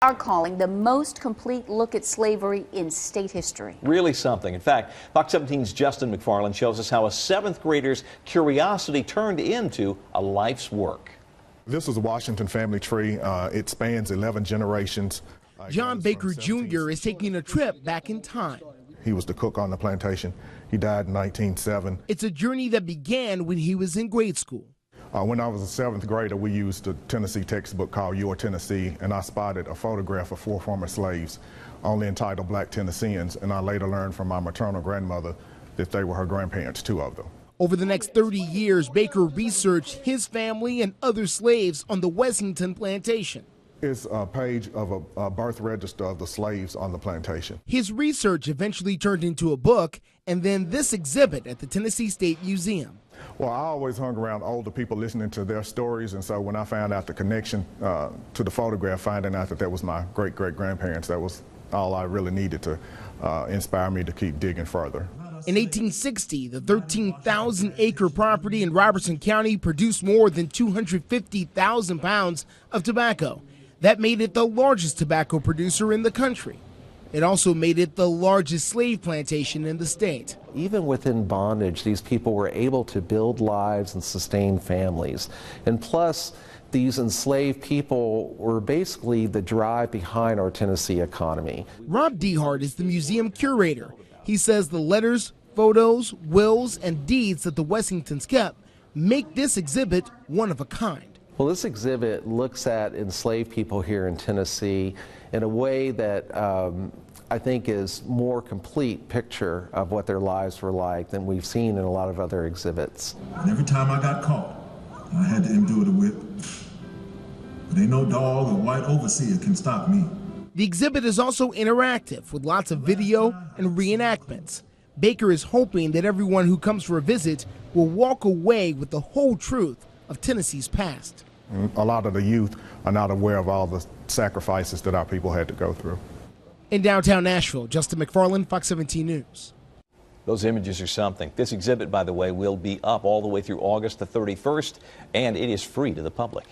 are calling the most complete look at slavery in state history. Really something. In fact, Fox 17's Justin McFarland shows us how a 7th grader's curiosity turned into a life's work. This is a Washington family tree. It spans 11 generations. John Baker Jr. is taking a trip back in time. He was the cook on the plantation. He died in 1907. It's a journey that began when he was in grade school. When I was a 7th grader, we used a Tennessee textbook called Your Tennessee, and I spotted a photograph of 4 former slaves, only entitled Black Tennesseans, and I later learned from my maternal grandmother that they were her grandparents, 2 of them. Over the next 30 years, Baker researched his family and other slaves on the Wessyngton Plantation. It's a page of a birth register of the slaves on the plantation. His research eventually turned into a book, and then this exhibit at the Tennessee State Museum. Well, I always hung around older people listening to their stories, and so when I found out the connection to the photograph, finding out that that was my great-great-grandparents, that was all I really needed to inspire me to keep digging further. In 1860, the 13,000-acre property in Robertson County produced more than 250,000 pounds of tobacco. That made it the largest tobacco producer in the country. It also made it the largest slave plantation in the state. Even within bondage, these people were able to build lives and sustain families. And plus, these enslaved people were basically the drive behind our Tennessee economy. Rob Dehart is the museum curator. He says the letters, photos, wills, and deeds that the Wessyngtons kept make this exhibit one of a kind. Well, this exhibit looks at enslaved people here in Tennessee in a way that I think is more complete picture of what their lives were like than we've seen in a lot of other exhibits. And every time I got caught, I had to endure the whip. But ain't no dog or white overseer can stop me. The exhibit is also interactive with lots of video and reenactments. Baker is hoping that everyone who comes for a visit will walk away with the whole truth of Tennessee's past. A lot of the youth are not aware of all the sacrifices that our people had to go through. In downtown Nashville, Justin McFarland, Fox 17 News. Those images are something. This exhibit, by the way, will be up all the way through August the 31st, and it is free to the public.